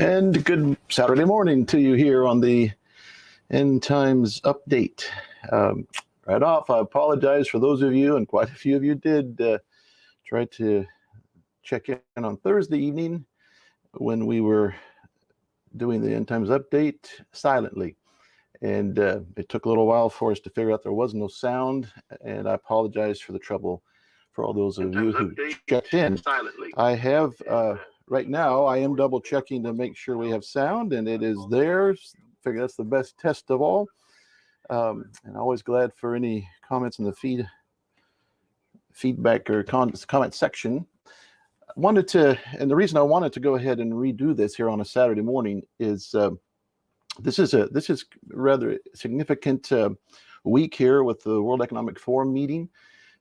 And good Saturday morning to you here on the End Times Update. Right off, I apologize for those of you, and quite a few of you did try to check in on Thursday evening when we were doing the End Times Update silently. And it took a little while for us to figure out there was no sound, and I apologize for the trouble for all those of you who checked in. Silently. I have, right now, I am double checking to make sure we have sound, and it is there. Figure that's the best test of all. And always glad for any comments in the feedback or comment section. And the reason I wanted to go ahead and redo this here on a Saturday morning is this is rather significant week here with the World Economic Forum meeting,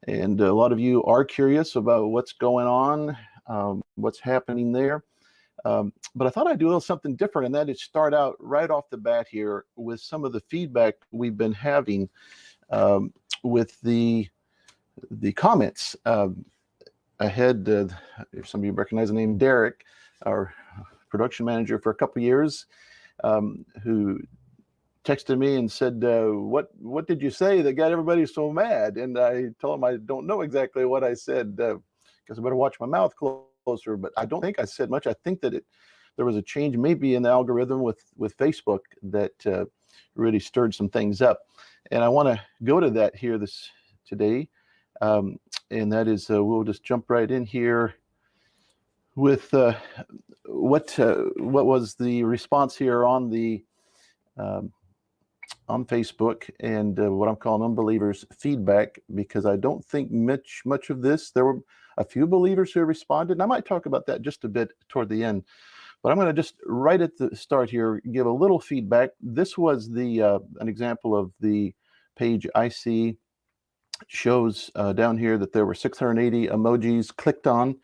and a lot of you are curious about what's going on, what's happening there. But I thought I'd do a little something different, and that is start out right off the bat here with some of the feedback we've been having with the comments. I had, if some of you recognize the name Derek, our production manager for a couple of years, who texted me and said, what did you say that got everybody so mad? And I told him I don't know exactly what I said, because I better watch my mouth closer, but I don't think I said much. I think that there was a change maybe in the algorithm with Facebook that really stirred some things up. And I want to go to that here today. And that is, we'll just jump right in here with what was the response here on the on Facebook, and what I'm calling Unbelievers Feedback, because I don't think much of this. There were a few believers who responded, and I might talk about that just a bit toward the end. But I'm going to just right at the start here give a little feedback. This was an example of the page I see. Shows down here that there were 680 emojis clicked on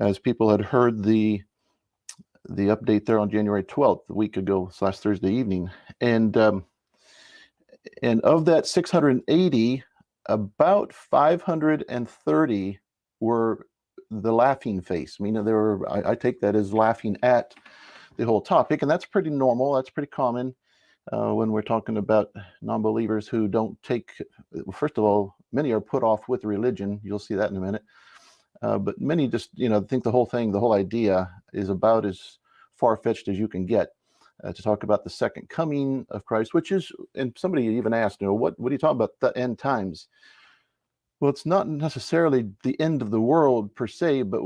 as people had heard the update there on January 12th, a week ago / Thursday evening. And of that 680, about 530 were the laughing face. I mean, I take that as laughing at the whole topic, and that's pretty normal. That's pretty common when we're talking about non-believers who don't take, first of all, many are put off with religion. You'll see that in a minute. But many just, think the whole idea is about as far-fetched as you can get to talk about the second coming of Christ, which is, and somebody even asked, what are you talking about, the end times? Well, it's not necessarily the end of the world per se, but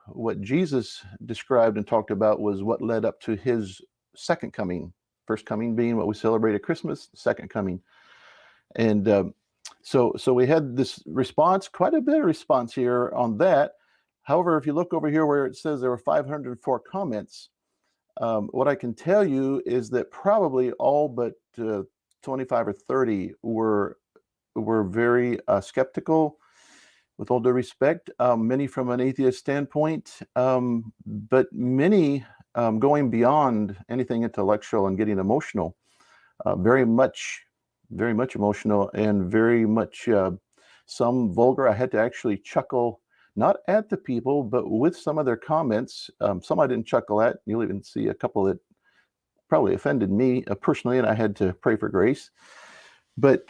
what Jesus described and talked about was what led up to his second coming. First coming being what we celebrate at Christmas, second coming. And so we had this response, quite a bit of response here on that. However, if you look over here where it says there were 504 comments, what I can tell you is that probably all but 25 or 30 were very skeptical, with all due respect, many from an atheist standpoint, but many going beyond anything intellectual and getting emotional, very much emotional, and very much some vulgar. I had to actually chuckle, not at the people, but with some of their comments. Some I didn't chuckle at. You'll even see a couple that probably offended me personally, and I had to pray for grace. But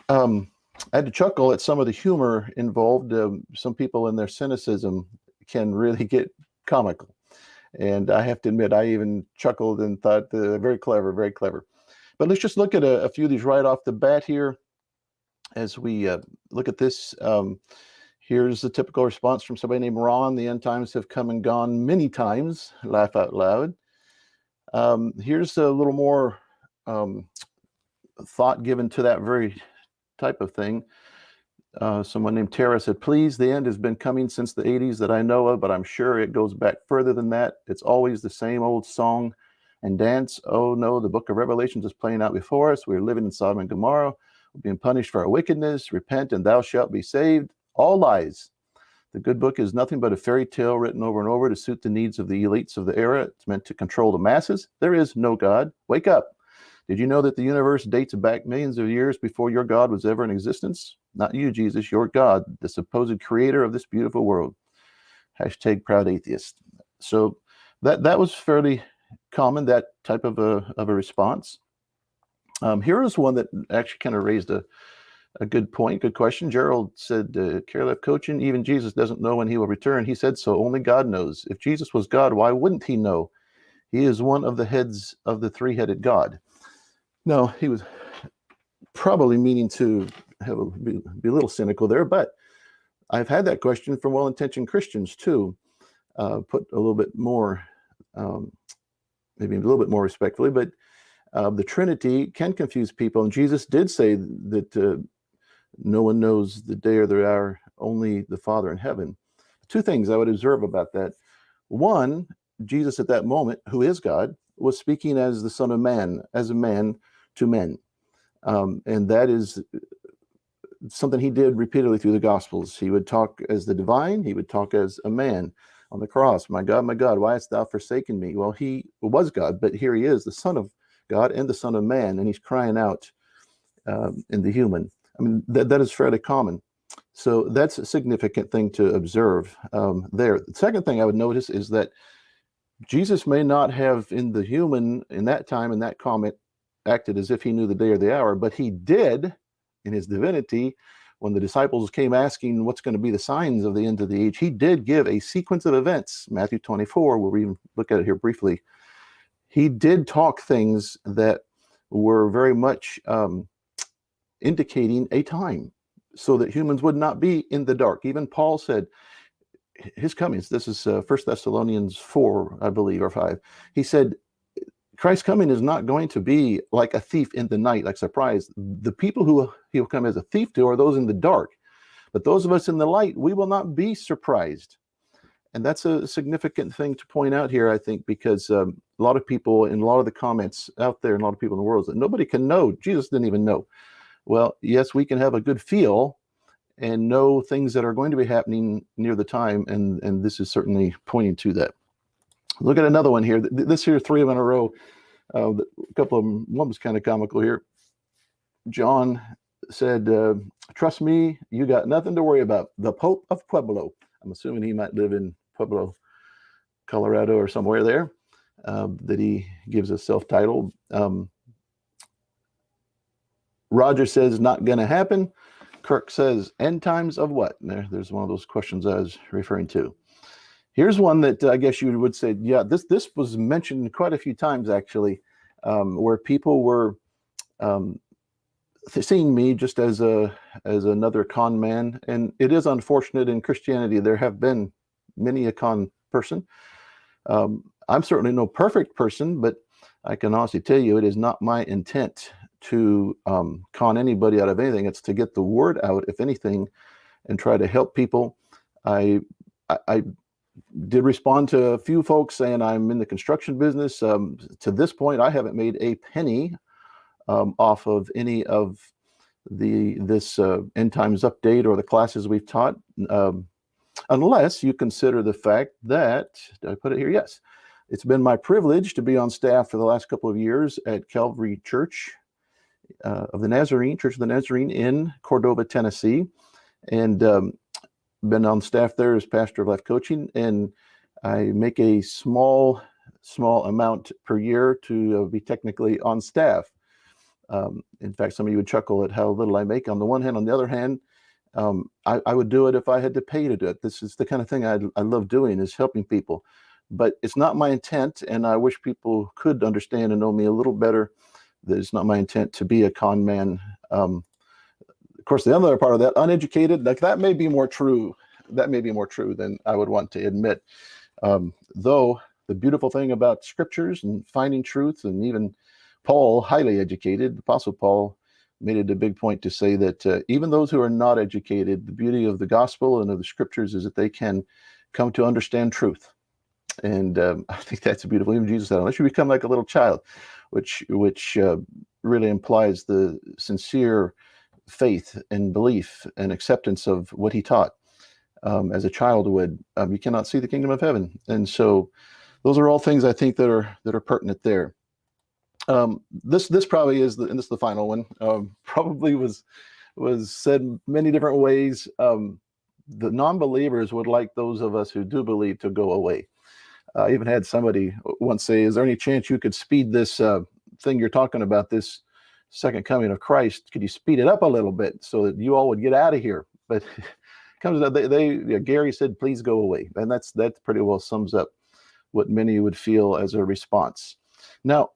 I had to chuckle at some of the humor involved. Some people in their cynicism can really get comical. And I have to admit, I even chuckled and thought, very clever, very clever. But let's just look at a few of these right off the bat here as we look at this. Here's the typical response from somebody named Ron. The end times have come and gone many times. Laugh out loud. Here's a little more thought given to that very type of thing. Someone named Tara said, please, the end has been coming since the 80s that I know of, but I'm sure it goes back further than that. It's always the same old song and dance. Oh no, the book of Revelation is playing out before us. We're living in Sodom and Gomorrah. We're being punished for our wickedness. Repent and thou shalt be saved. All lies. The good book is nothing but a fairy tale written over and over to suit the needs of the elites of the era. It's meant to control the masses. There is no God. Wake up. Did you know that the universe dates back millions of years before your God was ever in existence? Not you, Jesus, your God, the supposed creator of this beautiful world. Hashtag proud atheist. So that was fairly common, that type of a response. Here is one that actually kind of raised a good point, good question. Gerald said, Cary left coaching, even Jesus doesn't know when he will return. He said so, only God knows. If Jesus was God, why wouldn't he know? He is one of the heads of the three-headed God. No, he was probably meaning to be a little cynical there, but I've had that question from well-intentioned Christians too, put a little bit more, maybe a little bit more respectfully, but the Trinity can confuse people, and Jesus did say that no one knows the day or the hour, only the Father in heaven. Two things I would observe about that. One, Jesus at that moment, who is God, was speaking as the Son of Man, as a man to men. And that is something he did repeatedly through the Gospels. He would talk as the divine, he would talk as a man on the cross. My God, why hast thou forsaken me? Well, he was God, but here he is, the Son of God and the Son of Man, and he's crying out in the human. I mean, that is fairly common. So that's a significant thing to observe there. The second thing I would notice is that Jesus may not have in the human, in that time, in that comment, acted as if he knew the day or the hour, but he did in his divinity. When the disciples came asking what's going to be the signs of the end of the age, he did give a sequence of events. Matthew 24, we'll even look at it here briefly. He did talk things that were very much indicating a time so that humans would not be in the dark. Even Paul said his comings, this is 1 Thessalonians 4, I believe, or 5. He said, Christ's coming is not going to be like a thief in the night, like surprise. The people who he will come as a thief to are those in the dark. But those of us in the light, we will not be surprised. And that's a significant thing to point out here, I think, because a lot of people in a lot of the comments out there and a lot of people in the world that nobody can know. Jesus didn't even know. Well, yes, we can have a good feel and know things that are going to be happening near the time, and this is certainly pointing to that. Look at another one here. This here, 3 of them in a row. A couple of them, one was kind of comical here. John said, trust me, you got nothing to worry about. The Pope of Pueblo. I'm assuming he might live in Pueblo, Colorado, or somewhere there, that he gives a self-titled. Roger says, not going to happen. Kirk says, end times of what? There's one of those questions I was referring to. Here's one that I guess you would say, yeah, this was mentioned quite a few times, actually, where people were seeing me just as another con man. And it is unfortunate in Christianity. There have been many a con person. I'm certainly no perfect person, but I can honestly tell you it is not my intent to con anybody out of anything. It's to get the word out, if anything, and try to help people. I did respond to a few folks saying I'm in the construction business. To this point, I haven't made a penny off of any of this end times update or the classes we've taught, unless you consider the fact that, did I put it here? Yes. It's been my privilege to be on staff for the last couple of years at Calvary Church of the Nazarene, Church of the Nazarene in Cordova, Tennessee, and been on staff there as pastor of life coaching, and I make a small amount per year to be technically on staff. In fact, some of you would chuckle at how little I make on the one hand. On the other hand, I would do it if I had to pay to do it. This is the kind of thing I love doing, is helping people. But it's not my intent, and I wish people could understand and know me a little better, that it's not my intent to be a con man. Of course, the other part of that, uneducated, like that may be more true. That may be more true than I would want to admit. Though the beautiful thing about scriptures and finding truth, and even Paul, highly educated, Apostle Paul, made it a big point to say that even those who are not educated, the beauty of the gospel and of the scriptures is that they can come to understand truth. And I think that's beautiful. Even Jesus said, unless you become like a little child, which really implies the sincere faith and belief and acceptance of what he taught, as a child would. You cannot see the kingdom of heaven. And so those are all things I think that are pertinent there. This probably is and this is the final one. Probably was said many different ways. The non-believers would like those of us who do believe to go away. I even had somebody once say, is there any chance you could speed this thing you're talking about, this second coming of Christ? Could you speed it up a little bit so that you all would get out of here? But comes out, Gary said, please go away. And that pretty well sums up what many would feel as a response. Now,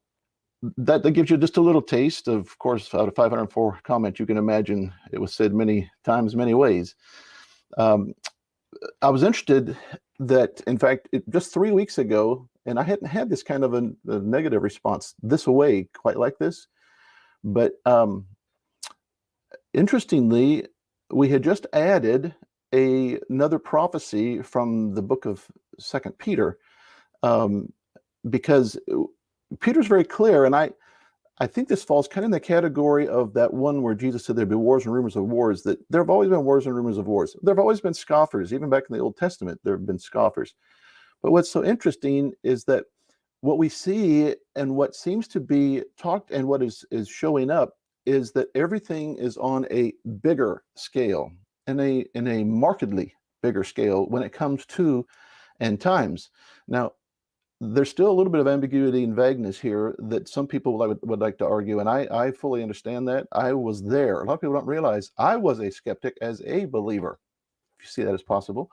that gives you just a little taste. Of course, out of 504 comments, you can imagine it was said many times, many ways. I was interested that, in fact, just 3 weeks ago, and I hadn't had this kind of a negative response this way, quite like this, but interestingly, we had just added another prophecy from the book of 2 Peter, because Peter's very clear, and I think this falls kind of in the category of that one where Jesus said there'd be wars and rumors of wars, that there have always been wars and rumors of wars. There have always been scoffers. Even back in the Old Testament, there have been scoffers. But what's so interesting is that what we see and what seems to be talked and what is showing up is that everything is on a bigger scale, in a markedly bigger scale when it comes to end times. Now, there's still a little bit of ambiguity and vagueness here that some people would like to argue, and I fully understand that. I was there. A lot of people don't realize I was a skeptic as a believer, if you see that as possible,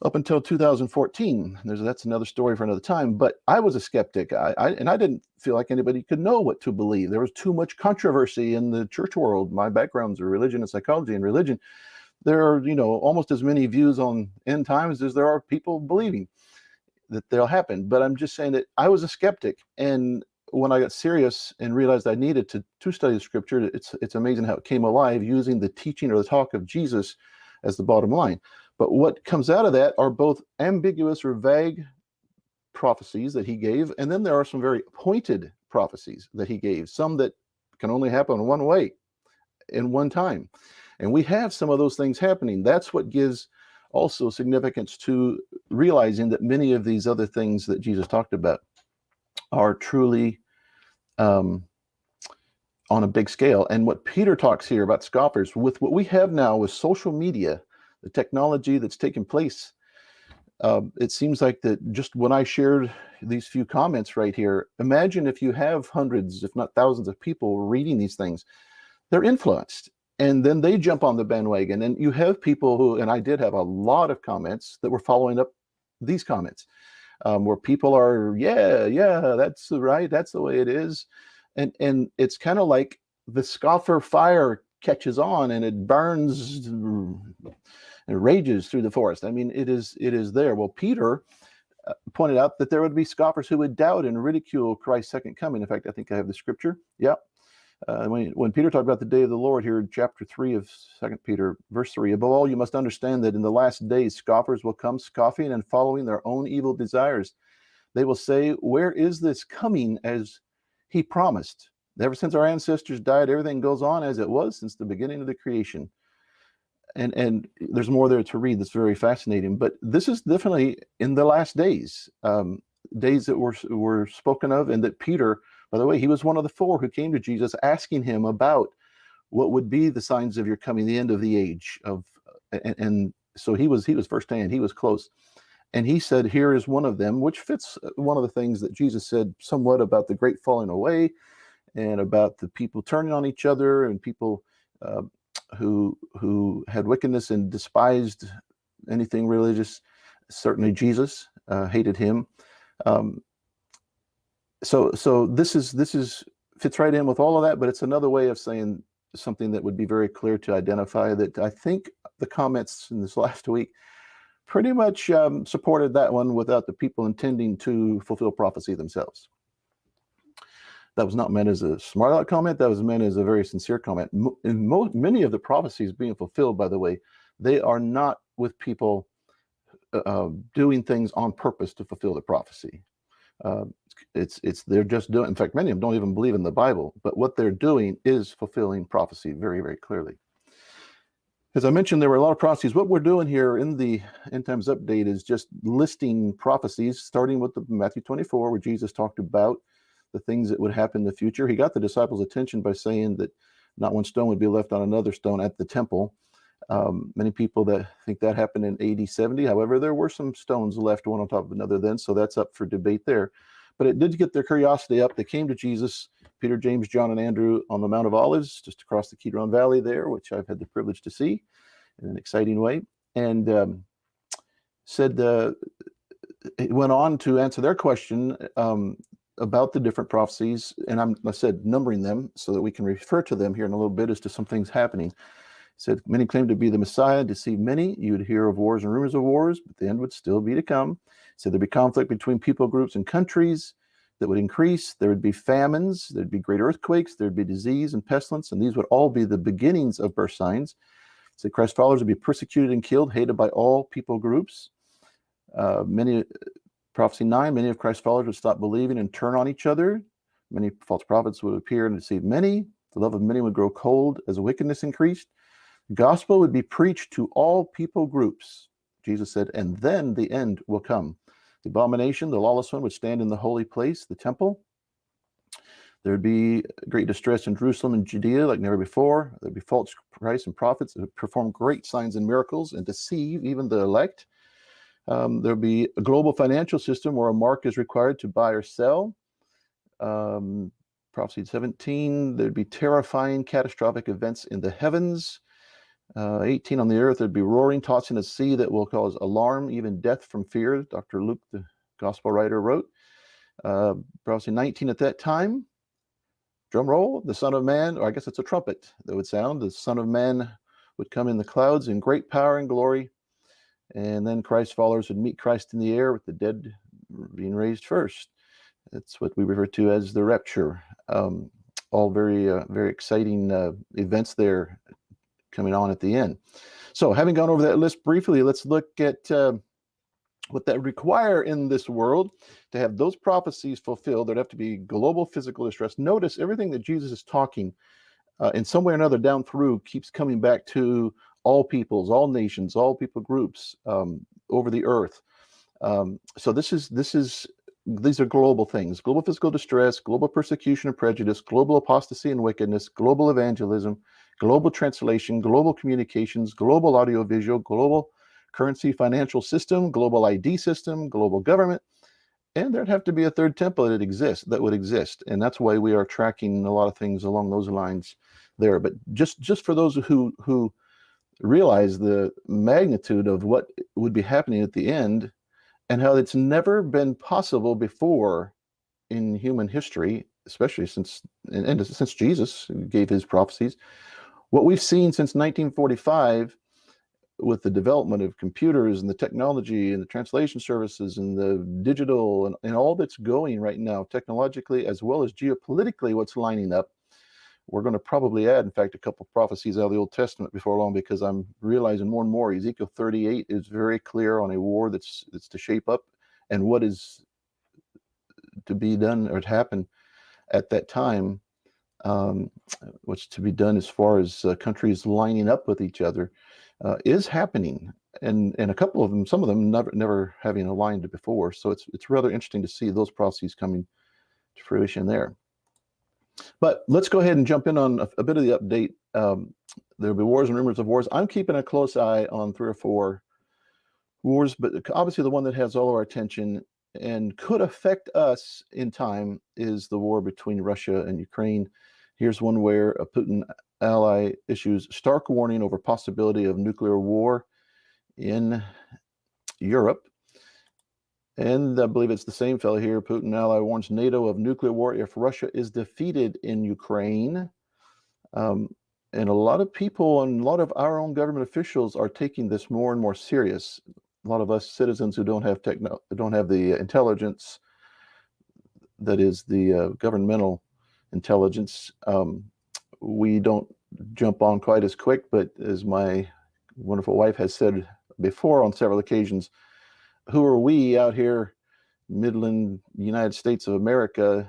up until 2014. That's another story for another time, but I was a skeptic. I didn't feel like anybody could know what to believe. There was too much controversy in the church world. My backgrounds are religion and psychology, and religion, there are, almost as many views on end times as there are people believing that they'll happen. But I'm just saying that I was a skeptic, and when I got serious and realized I needed to study the scripture, it's amazing how it came alive using the teaching or the talk of Jesus as the bottom line. But what comes out of that are both ambiguous or vague prophecies that he gave, and then there are some very pointed prophecies that he gave, some that can only happen one way in one time. And we have some of those things happening. That's what gives also significance to realizing that many of these other things that Jesus talked about are truly on a big scale. And what Peter talks here about scoffers, with what we have now with social media, the technology that's taken place, it seems like that just when I shared these few comments right here, imagine if you have hundreds, if not thousands of people reading these things, they're influenced. And then they jump on the bandwagon, and you have people who, and I did have a lot of comments that were following up these comments, where people are, yeah, that's right, that's the way it is. And it's kind of like the scoffer fire catches on and it burns and rages through the forest. I mean, it is there. Well, Peter pointed out that there would be scoffers who would doubt and ridicule Christ's second coming. In fact, I think I have the scripture. Yeah. When Peter talked about the day of the Lord here in chapter 3 of 2 Peter, verse 3, above all, you must understand that in the last days, scoffers will come scoffing and following their own evil desires. They will say, where is this coming as he promised? Ever since our ancestors died, everything goes on as it was since the beginning of the creation. And there's more there to read that's very fascinating. But this is definitely in the last days, days that were spoken of, and that Peter, by the way, he was one of the four who came to Jesus asking him about what would be the signs of your coming, the end of the age of, and so he was firsthand, he was close. And he said, here is one of them, which fits one of the things that Jesus said somewhat about the great falling away and about the people turning on each other and people who had wickedness and despised anything religious. Certainly Jesus hated him. So this is fits right in with all of that, but it's another way of saying something that would be very clear to identify that I think the comments in this last week pretty much supported that one without the people intending to fulfill prophecy themselves. That was not meant as a smart aleck comment. That was meant as a very sincere comment. Many of the prophecies being fulfilled, by the way, they are not with people doing things on purpose to fulfill the prophecy. They're just doing, in fact, many of them don't even believe in the Bible, but what they're doing is fulfilling prophecy very, very clearly. As I mentioned, there were a lot of prophecies. What we're doing here in the End Times Update is just listing prophecies, starting with the Matthew 24, where Jesus talked about the things that would happen in the future. He got the disciples' attention by saying that not one stone would be left on another stone at the temple. Many people that think that happened in AD 70. However, there were some stones left one on top of another then, so that's up for debate there. But it did get their curiosity up. They came to Jesus, Peter, James, John, and Andrew, on the Mount of Olives, just across the Kidron Valley there, which I've had the privilege to see in an exciting way. And said, it went on to answer their question about the different prophecies. And I said numbering them so that we can refer to them here in a little bit as to some things happening. Said many claim to be the Messiah, deceive many. You would hear of wars and rumors of wars, but the end would still be to come. Said there'd be conflict between people groups and countries that would increase. There would be famines, there'd be great earthquakes, there'd be disease and pestilence, and these would all be the beginnings of birth signs. Said Christ's followers would be persecuted and killed, hated by all people groups. Prophecy 9, many of Christ's followers would stop believing and turn on each other. Many false prophets would appear and deceive many. The love of many would grow cold as wickedness increased. Gospel would be preached to all people groups, Jesus said, and then the end will come. The abomination, the lawless one, would stand in the holy place, the temple. There would be great distress in Jerusalem and Judea like never before. There would be false Christs and prophets that would perform great signs and miracles and deceive even the elect. There would be a global financial system where a mark is required to buy or sell. Prophecy 17, there'd be terrifying, catastrophic events in the heavens. 18, on the earth, there'd be roaring, tossing a sea that will cause alarm, even death from fear, Dr. Luke, the gospel writer, wrote. Prophecy 19, at that time, drum roll, the Son of Man, or I guess it's a trumpet that would sound, the Son of Man would come in the clouds in great power and glory, and then Christ's followers would meet Christ in the air, with the dead being raised first. That's what we refer to as the rapture. All very, very exciting events there coming on at the end. So having gone over that list briefly, let's look at what that require in this world to have those prophecies fulfilled. There'd have to be global physical distress. Notice everything that Jesus is talking in some way or another down through keeps coming back to all peoples, all nations, all people groups over the earth. So these are global things: global physical distress, global persecution and prejudice, global apostasy and wickedness, global evangelism, global translation, global communications, global audiovisual, global currency financial system, global ID system, global government, and there'd have to be a third temple that would exist. And that's why we are tracking a lot of things along those lines there. But just for those who realize the magnitude of what would be happening at the end, and how it's never been possible before in human history, especially since Jesus gave his prophecies. What we've seen since 1945 with the development of computers and the technology and the translation services and the digital and all that's going right now technologically as well as geopolitically, what's lining up. We're going to probably add, in fact, a couple of prophecies out of the Old Testament before long, because I'm realizing more and more Ezekiel 38 is very clear on a war that's to shape up and what is to be done or to happen at that time. What's to be done as far as countries lining up with each other is happening, and a couple of them, some of them never having aligned before. So it's rather interesting to see those prophecies coming to fruition there. But let's go ahead and jump in on a bit of the update. There'll be wars and rumors of wars. I'm keeping a close eye on 3 or 4 wars, but obviously the one that has all of our attention and could affect us in time is the war between Russia and Ukraine. Here's one where a Putin ally issues stark warning over possibility of nuclear war in Europe. And I believe it's the same fellow here. Putin ally warns NATO of nuclear war if Russia is defeated in Ukraine. And a lot of people and a lot of our own government officials are taking this more and more serious. A lot of us citizens who don't have the intelligence, that is the governmental intelligence, we don't jump on quite as quick. But as my wonderful wife has said before on several occasions, who are we out here, Midland, United States of America,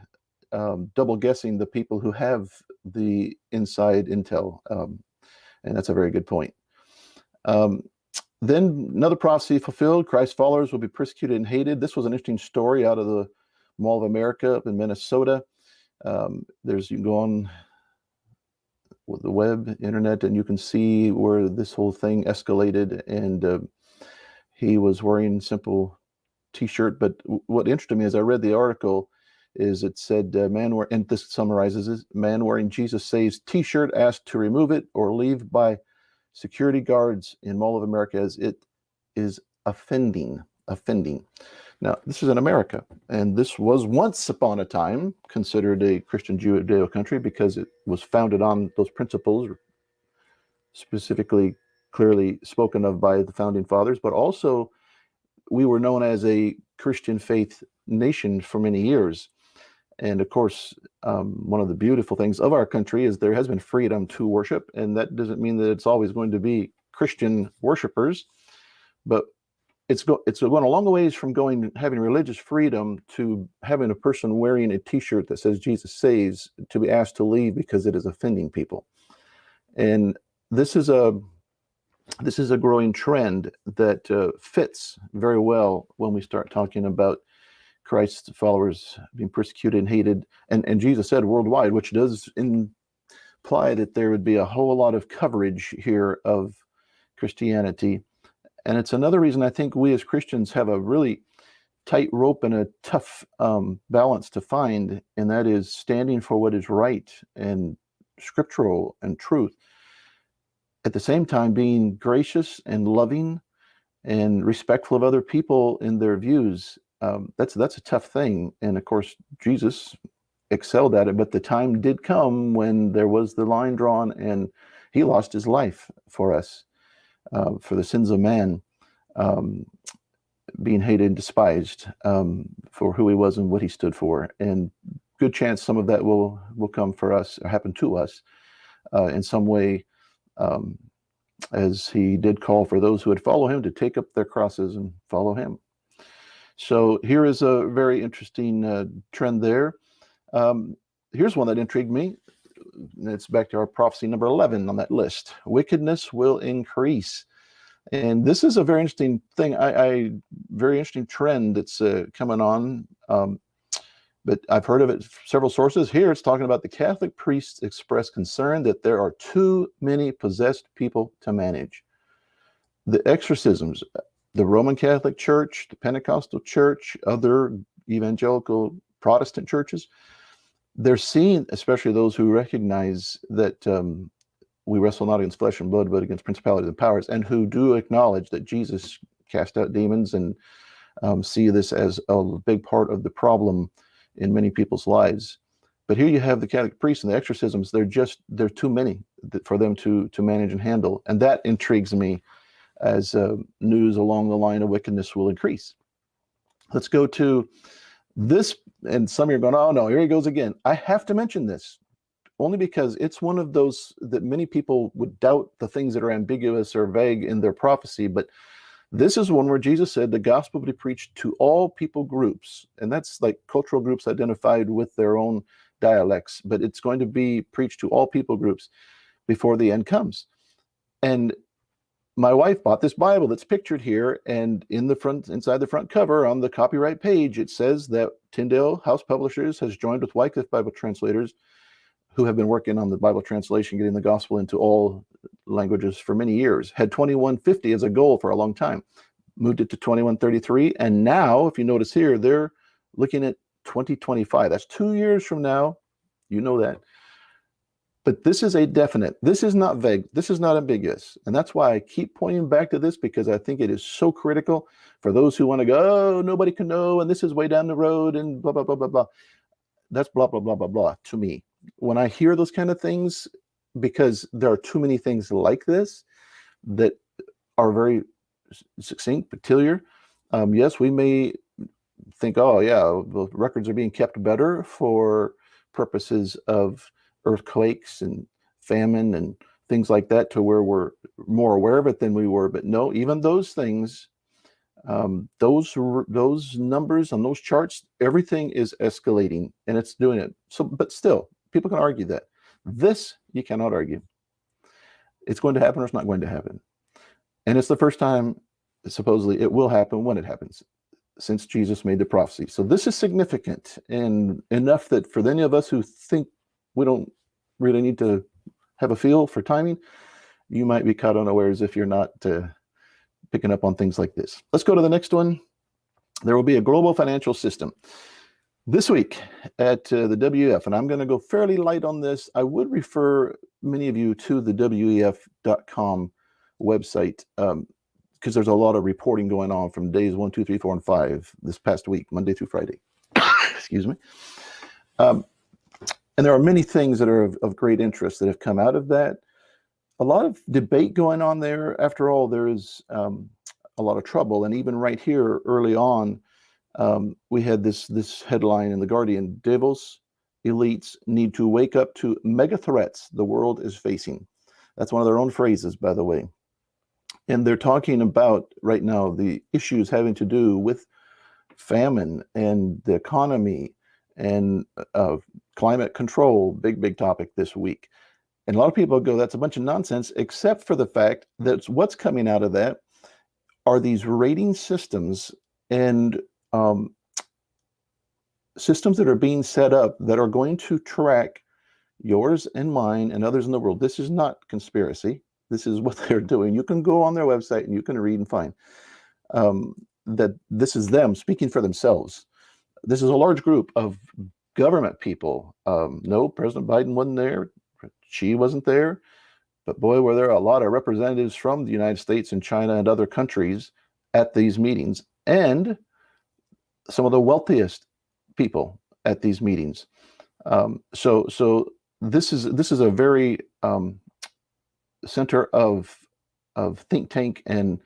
double guessing the people who have the inside intel? And that's a very good point. Then another prophecy fulfilled: Christ's followers will be persecuted and hated. This was an interesting story out of the Mall of America up in Minnesota. You can go on with the web, internet, and you can see where this whole thing escalated. And he was wearing simple T-shirt, but what interested me as I read the article is it said, and this summarizes it, man wearing Jesus Saves T-shirt asked to remove it or leave by security guards in Mall of America as it is offending. Now, this is in America, and this was once upon a time considered a Christian Judeo country because it was founded on those principles, specifically clearly spoken of by the founding fathers, but also we were known as a Christian faith nation for many years. And of course, one of the beautiful things of our country is there has been freedom to worship, and that doesn't mean that it's always going to be Christian worshipers, but it's going a long ways from having religious freedom to having a person wearing a T-shirt that says Jesus Saves to be asked to leave because it is offending people. And this is a growing trend that fits very well when we start talking about Christ's followers being persecuted and hated. And Jesus said worldwide, which does imply that there would be a whole lot of coverage here of Christianity. And it's another reason I think we as Christians have a really tight rope and a tough balance to find, and that is standing for what is right and scriptural and truth. At the same time, being gracious and loving and respectful of other people in their views. That's a tough thing. And of course, Jesus excelled at it, but the time did come when there was the line drawn and he lost his life for us, for the sins of man, being hated and despised for who he was and what he stood for. And good chance some of that will come for us or happen to us in some way, as he did call for those who would follow him to take up their crosses and follow him. So here is a very interesting trend there. Here's one that intrigued me. It's back to our prophecy number 11 on that list. Wickedness will increase. And this is a very interesting thing, very interesting trend that's coming on. But I've heard of it several sources. Here it's talking about the Catholic priests express concern that there are too many possessed people to manage. The exorcisms, the Roman Catholic Church, the Pentecostal Church, other evangelical Protestant churches, they're seeing, especially those who recognize that we wrestle not against flesh and blood, but against principalities and powers, and who do acknowledge that Jesus cast out demons and see this as a big part of the problem in many people's lives. But here you have the Catholic priests and the exorcisms. They're too many for them to manage and handle. And that intrigues me as news along the line of wickedness will increase. Let's go to this. And some of you are going, oh no, here he goes again. I have to mention this only because it's one of those that many people would doubt the things that are ambiguous or vague in their prophecy. But this is one where Jesus said the gospel will be preached to all people groups. And that's like cultural groups identified with their own dialects, but it's going to be preached to all people groups before the end comes. And my wife bought this Bible that's pictured here, and inside the front cover on the copyright page, it says that Tyndale House Publishers has joined with Wycliffe Bible translators who have been working on the Bible translation, getting the gospel into all languages for many years. Had 2150 as a goal for a long time, moved it to 2133, and now, if you notice here, they're looking at 2025. That's 2 years from now. You know that. But this is a definite. This is not vague. This is not ambiguous. And that's why I keep pointing back to this, because I think it is so critical for those who want to go, oh, nobody can know, and this is way down the road, and blah, blah, blah, blah, blah. That's blah, blah, blah, blah, blah to me. When I hear those kind of things, because there are too many things like this that are very succinct, peculiar. Yes, we may think, oh yeah, the records are being kept better for purposes of earthquakes and famine and things like that, to where we're more aware of it than we were. But no, even those things, those numbers on those charts, everything is escalating, and it's doing it. So, but still, people can argue that. This you cannot argue. It's going to happen or it's not going to happen. And it's the first time, supposedly, it will happen when it happens, since Jesus made the prophecy. So this is significant, and enough that for any of us who think we don't really need to have a feel for timing, you might be caught unawares if you're not picking up on things like this. Let's go to the next one. There will be a global financial system. This week at the WEF, and I'm going to go fairly light on this. I would refer many of you to the WEF.com website because there's a lot of reporting going on from days 1, 2, 3, 4, and 5 this past week, Monday through Friday. Excuse me. And there are many things that are of great interest that have come out of that. A lot of debate going on there. After all, there is a lot of trouble. And even right here early on, we had this headline in The Guardian: Davos elites need to wake up to mega threats the world is facing. That's one of their own phrases, by the way. And they're talking about right now the issues having to do with famine and the economy and climate control, big topic this week. And a lot of people go, that's a bunch of nonsense, except for the fact that what's coming out of that are these rating systems and systems that are being set up that are going to track yours and mine and others in the world. This is not conspiracy. This is what they're doing. You can go on their website and you can read and find that this is them speaking for themselves. This is a large group of government people. No, President Biden wasn't there. She wasn't there. But boy, were there a lot of representatives from the United States and China and other countries at these meetings, and some of the wealthiest people at these meetings. So this is a very center of think tank and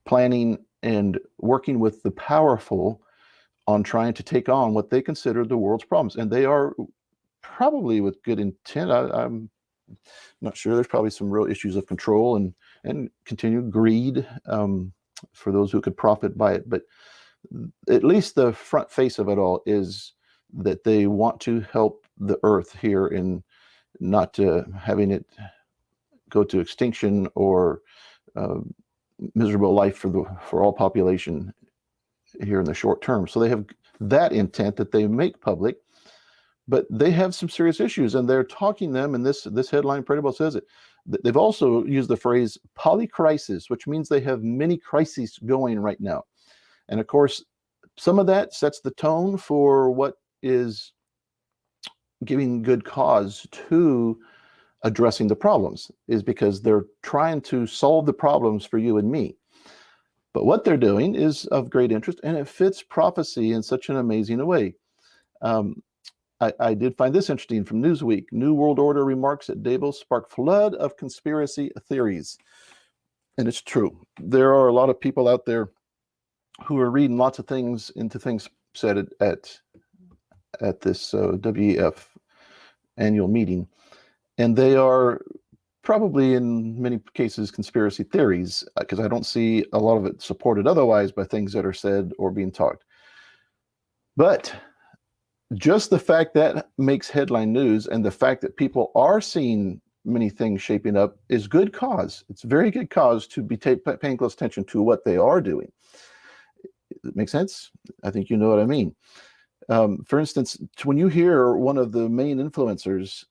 planning and working with the powerful on trying to take on what they consider the world's problems. And they are probably with good intent. I'm not sure. There's probably some real issues of control and continued greed for those who could profit by it. But at least the front face of it all is that they want to help the earth here in not having it go to extinction or miserable life for all population here in the short term. So they have that intent that they make public, but they have some serious issues, and they're talking them, and this headline pretty well says it. They've also used the phrase polycrisis, which means they have many crises going right now. And of course, some of that sets the tone for what is giving good cause to addressing the problems, is because they're trying to solve the problems for you and me. But what they're doing is of great interest, and it fits prophecy in such an amazing way. I did find this interesting from Newsweek. New World Order remarks at Davos spark flood of conspiracy theories. And it's true. There are a lot of people out there who are reading lots of things into things said at this WEF annual meeting. And they are probably in many cases conspiracy theories, because I don't see a lot of it supported otherwise by things that are said or being talked. But just the fact that makes headline news, and the fact that people are seeing many things shaping up, is good cause. It's very good cause to be paying close attention to what they are doing. It makes sense? I think you know what I mean. For instance, when you hear one of the main influencers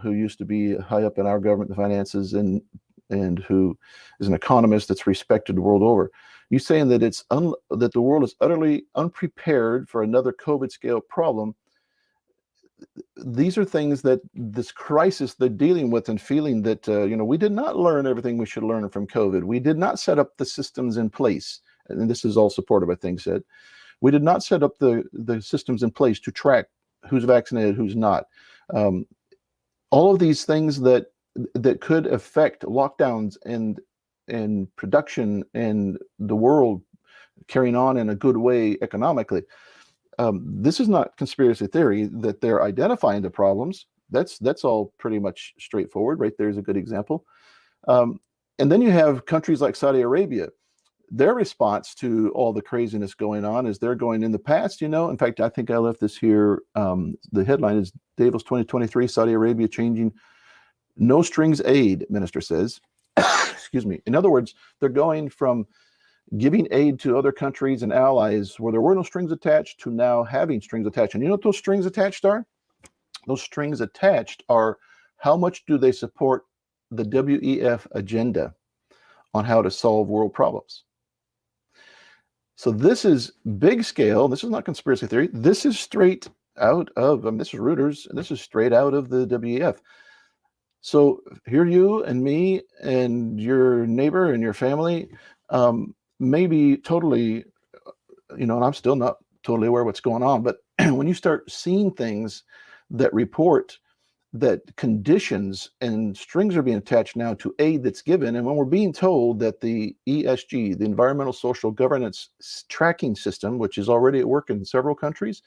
who used to be high up in our government, the finances, and who is an economist that's respected the world over, you saying that that the world is utterly unprepared for another COVID scale problem. These are things that this crisis they're dealing with, and feeling that we did not learn everything we should learn from COVID. We did not set up the systems in place, and this is all supported by things said. We did not set up the systems in place to track who's vaccinated, who's not. All of these things that could affect lockdowns and production and the world carrying on in a good way economically. This is not conspiracy theory that they're identifying the problems. That's all pretty much straightforward. Right there's a good example. And then you have countries like Saudi Arabia. Their response to all the craziness going on is they're going, in the past, in fact, I think I left this here. The headline is Davos 2023, Saudi Arabia changing no strings aid, minister says. Excuse me. In other words, they're going from giving aid to other countries and allies where there were no strings attached to now having strings attached. And you know what those strings attached are? Those strings attached are, how much do they support the WEF agenda on how to solve world problems. So this is big scale. This is not conspiracy theory. This is straight out of, this is Reuters, and this is straight out of the WEF. So here you and me and your neighbor and your family may be totally, and I'm still not totally aware of what's going on, but when you start seeing things that report that conditions and strings are being attached now to aid that's given, and when we're being told that the ESG, the Environmental Social Governance Tracking System, which is already at work in several countries,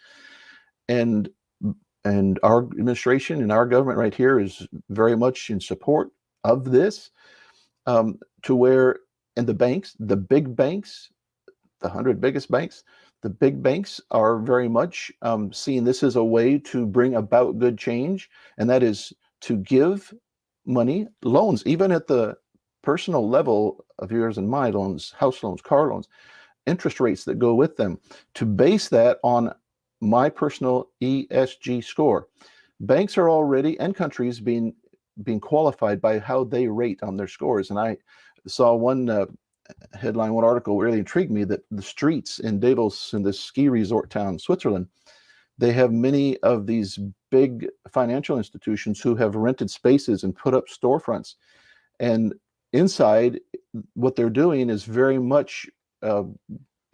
and our administration and our government right here is very much in support of this, to where, and the banks, the big banks, the 100 biggest banks, the big banks are very much seeing this as a way to bring about good change, and that is to give money, loans, even at the personal level of yours and my loans, house loans, car loans, interest rates that go with them, to base that on my personal ESG score. Banks are already, and countries, being qualified by how they rate on their scores. And I saw one headline, one article really intrigued me, that the streets in Davos, in this ski resort town, Switzerland, they have many of these big financial institutions who have rented spaces and put up storefronts. And inside, what they're doing is very much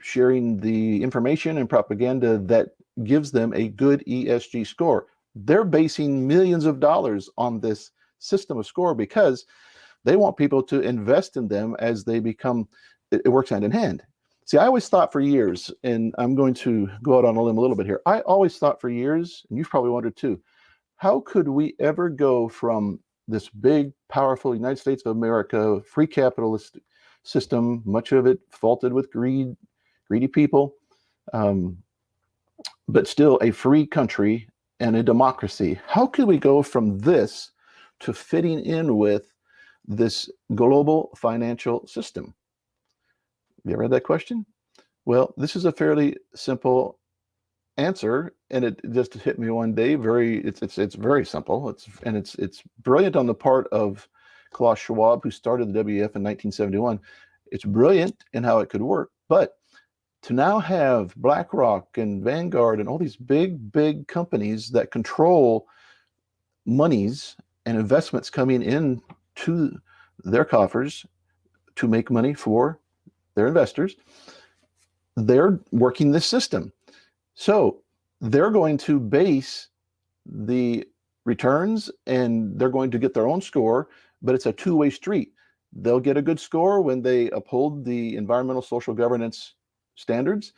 sharing the information and propaganda that gives them a good ESG score. They're basing millions of dollars on this system of score because they want people to invest in them as they become, it works hand in hand. See, I always thought for years, and I'm going to go out on a limb a little bit here. I always thought for years, and you've probably wondered too, how could we ever go from this big, powerful United States of America, free capitalist system, much of it faulted with greedy people, but still a free country and a democracy. How could we go from this to fitting in with this global financial system? You ever had that question? Well, this is a fairly simple answer, and it just hit me one day. It's very simple. It's brilliant on the part of Klaus Schwab, who started the WEF in 1971. It's brilliant in how it could work, but to now have BlackRock and Vanguard and all these big companies that control monies and investments coming in to their coffers to make money for their investors, they're working this system. So they're going to base the returns and they're going to get their own score, but it's a two-way street. They'll get a good score when they uphold the environmental social governance standards.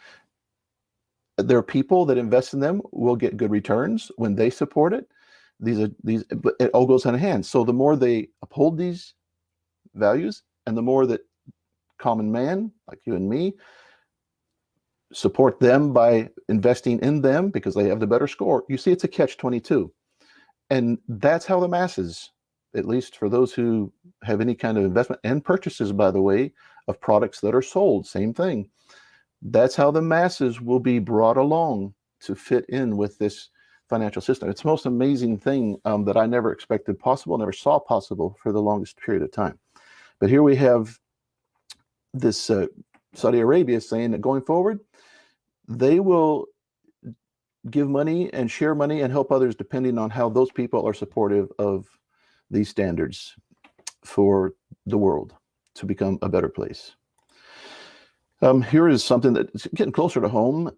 Their people that invest in them will get good returns when they support it. But it all goes hand in hand. So the more they uphold these values, and the more that common man like you and me support them by investing in them because they have the better score, you see, it's a catch-22. And that's how the masses, at least for those who have any kind of investment and purchases, by the way, of products that are sold, same thing. That's how the masses will be brought along to fit in with this financial system. It's the most amazing thing that I never expected possible, never saw possible for the longest period of time. But here we have this Saudi Arabia saying that going forward, they will give money and share money and help others depending on how those people are supportive of these standards for the world to become a better place. Here is something that's getting closer to home.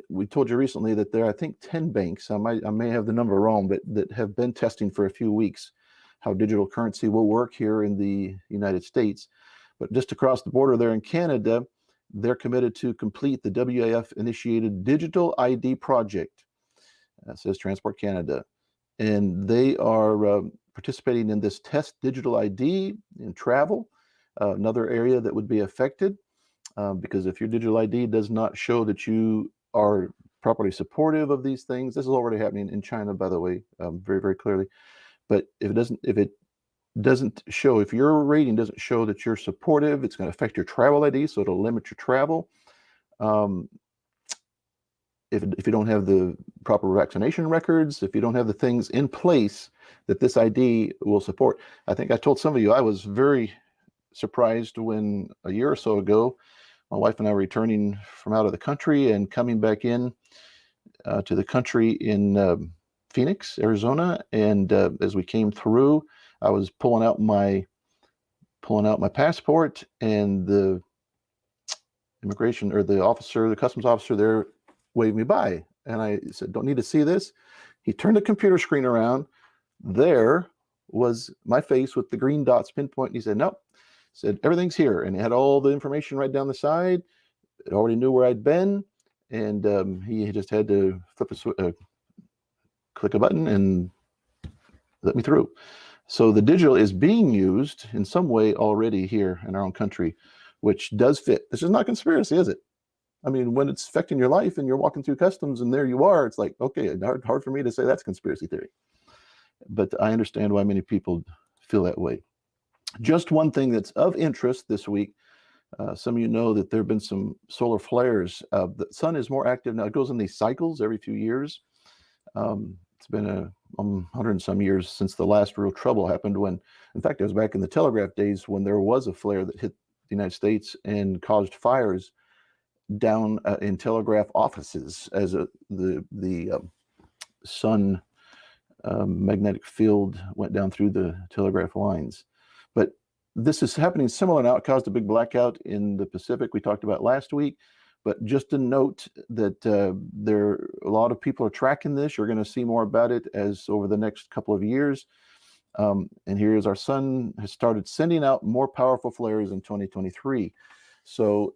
We told you recently that there are, I think, 10 banks, I may have the number wrong, but that have been testing for a few weeks how digital currency will work here in the United States. But just across the border there in Canada, they're committed to complete the WEF-initiated Digital ID project. That says Transport Canada. And they are participating in this test digital ID in travel, another area that would be affected. Because if your digital ID does not show that you are properly supportive of these things, this is already happening in China, by the way, very, very clearly. But if it doesn't show, if your rating doesn't show that you're supportive, it's going to affect your travel ID, so it'll limit your travel. If you don't have the proper vaccination records, if you don't have the things in place that this ID will support. I think I told some of you I was very surprised when a year or so ago, my wife and I were returning from out of the country and coming back in to the country in Phoenix, Arizona, and as we came through, I was pulling out my passport, and the immigration or the customs officer there waved me by, and I said, "Don't need to see this." He turned the computer screen around. There was my face with the green dots pinpoint. And he said, "Nope." Said, "Everything's here," and he had all the information right down the side. It already knew where I'd been, and he just had to click a button and let me through. So the digital is being used in some way already here in our own country, which does fit. This is not conspiracy, is it? I mean, when it's affecting your life and you're walking through customs and there you are, it's like, okay, hard for me to say that's conspiracy theory. But I understand why many people feel that way. Just one thing that's of interest this week. Some of you know that there have been some solar flares. The sun is more active now. It goes in these cycles every few years. It's been 100 and some years since the last real trouble happened when, in fact, it was back in the telegraph days when there was a flare that hit the United States and caused fires down in telegraph offices as the sun magnetic field went down through the telegraph lines. But this is happening similar now. It caused a big blackout in the Pacific we talked about last week. But just to note that a lot of people are tracking this. You're going to see more about it as over the next couple of years. And here is our sun has started sending out more powerful flares in 2023. So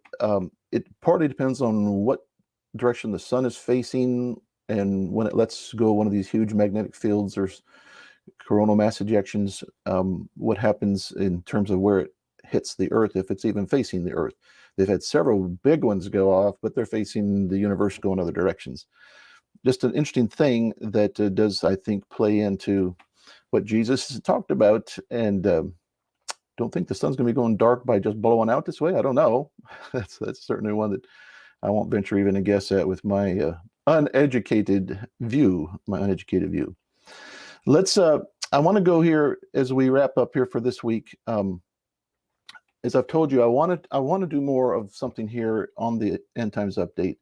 it partly depends on what direction the sun is facing, and when it lets go one of these huge magnetic fields or coronal mass ejections, what happens in terms of where it hits the Earth, if it's even facing the Earth. They've had several big ones go off, but they're facing the universe going other directions. Just an interesting thing that does, I think, play into what Jesus has talked about. And don't think the sun's going to be going dark by just blowing out this way. I don't know. That's certainly one that I won't venture even a guess at with my uneducated view. Let's. I want to go here as we wrap up here for this week. As I've told you, I want to do more of something here on the End Times Update,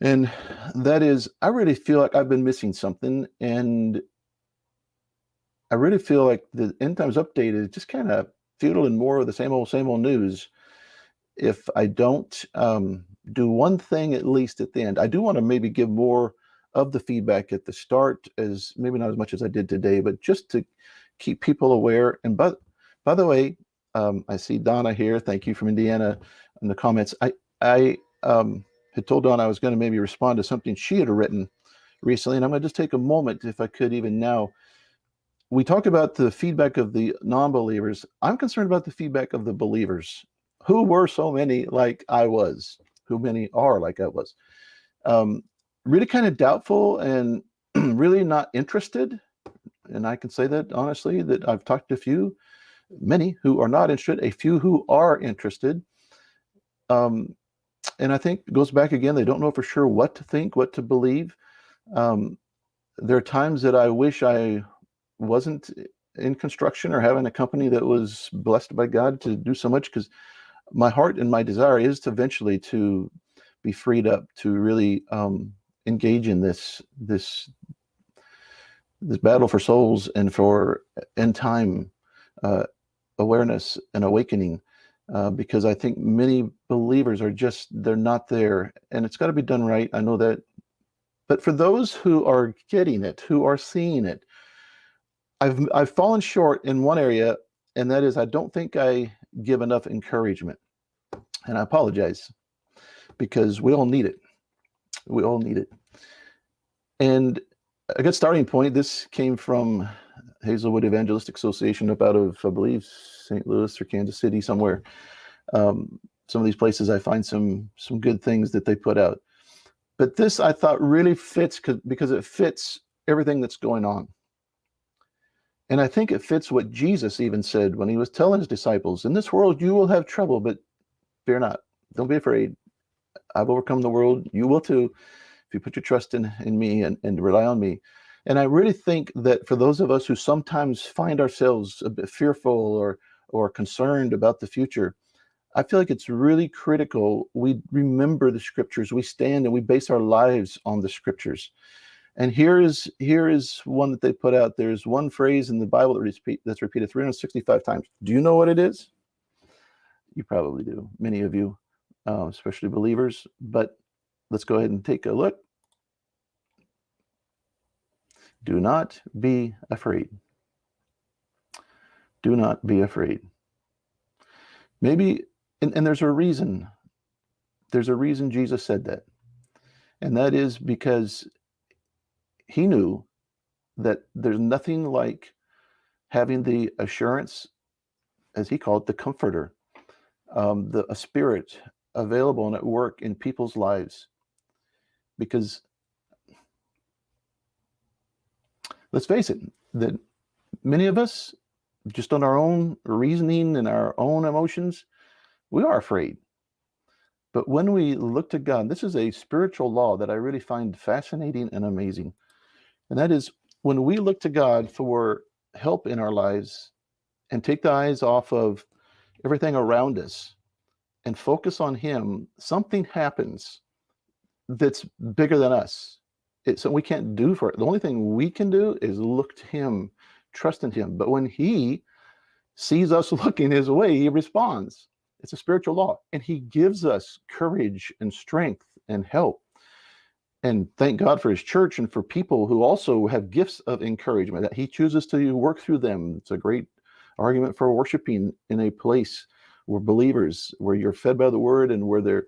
and that is, I really feel like I've been missing something, and I really feel like the End Times Update is just kind of feuding more of the same old news. If I don't do one thing at least at the end, I do want to maybe give more of the feedback at the start, as maybe not as much as I did today, but just to keep people aware. And by the way, I see Donna here. Thank you from Indiana in the comments. I had told Donna I was going to maybe respond to something she had written recently, and I'm going to just take a moment, if I could, even now. We talk about the feedback of the non-believers. I'm concerned about the feedback of the believers. Who were so many like I was? Who many are like I was? Really kind of doubtful and really not interested. And I can say that honestly, that I've talked to many who are not interested, a few who are interested. And I think it goes back again, they don't know for sure what to think, what to believe. There are times that I wish I wasn't in construction or having a company that was blessed by God to do so much, because my heart and my desire is to eventually to be freed up to really engage in this battle for souls and for end time awareness and awakening, because I think many believers they're not there, and it's got to be done right. I know that. But for those who are getting it, who are seeing it, I've fallen short in one area, and that is I don't think I give enough encouragement. And I apologize, because we all need it. We all need it. And a good starting point, this came from Hazelwood Evangelistic Association up out of, I believe, St. Louis or Kansas City, somewhere. Some of these places I find some good things that they put out. But this I thought really fits because it fits everything that's going on. And I think it fits what Jesus even said when he was telling his disciples, in this world you will have trouble, but fear not. Don't be afraid. I've overcome the world. You will too, if you put your trust in me and rely on me. And I really think that for those of us who sometimes find ourselves a bit fearful or concerned about the future, I feel like it's really critical we remember the scriptures. We stand and we base our lives on the scriptures. And here is one that they put out. There's one phrase in the Bible that's repeated 365 times. Do you know what it is? You probably do, many of you, especially believers. But let's go ahead and take a look. Do not be afraid. Do not be afraid. Maybe, and there's a reason. There's a reason Jesus said that. And that is because he knew that there's nothing like having the assurance, as he called it, the comforter, a spirit available and at work in people's lives. Because let's face it, that many of us, just on our own reasoning and our own emotions, we are afraid. But when we look to God, this is a spiritual law that I really find fascinating and amazing. And that is, when we look to God for help in our lives and take the eyes off of everything around us and focus on him, something happens that's bigger than us. It's something we can't do for it. The only thing we can do is look to him, trust in him. But when he sees us looking his way, he responds. It's a spiritual law. And he gives us courage and strength and help. And thank God for his church and for people who also have gifts of encouragement, that he chooses to work through them. It's a great argument for worshiping in a place where believers, where you're fed by the word and where there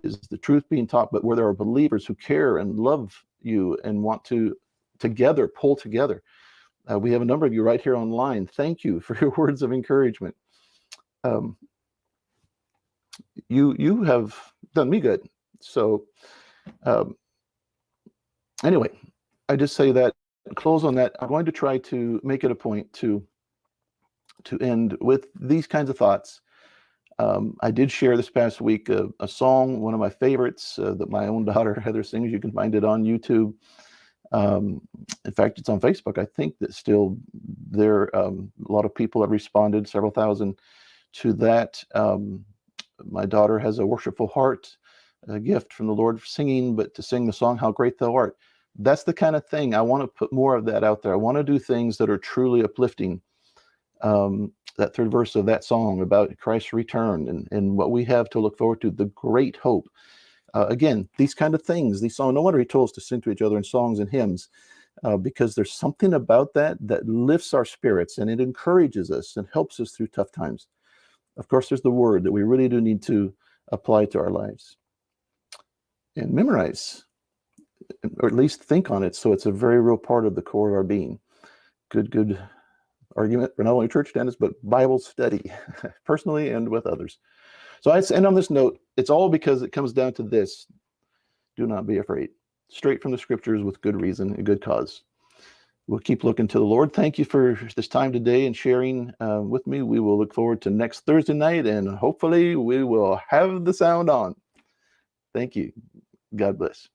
is the truth being taught, but where there are believers who care and love you and want to together pull together. We have a number of you right here online. Thank you for your words of encouragement. You have done me good. So anyway, I just say that, close on that. I'm going to try to make it a point to end with these kinds of thoughts. I did share this past week a song, one of my favorites, that my own daughter Heather sings. You can find it on YouTube. In fact, it's on Facebook. I think that still there, a lot of people have responded, several thousand, to that. My daughter has a worshipful heart, a gift from the Lord for singing, but to sing the song, How Great Thou Art. That's the kind of thing. I want to put more of that out there. I want to do things that are truly uplifting. That third verse of that song about Christ's return and what we have to look forward to, the great hope. Again, these kind of things, these songs, no wonder he told us to sing to each other in songs and hymns, because there's something about that lifts our spirits and it encourages us and helps us through tough times. Of course, there's the word that we really do need to apply to our lives and memorize, or at least think on it, so it's a very real part of the core of our being. Good argument for not only church attendance, but Bible study, personally and with others. So I end on this note. It's all because it comes down to this: do not be afraid. Straight from the scriptures with good reason and good cause. We'll keep looking to the Lord. Thank you for this time today and sharing with me. We will look forward to next Thursday night, and hopefully we will have the sound on. Thank you. God bless.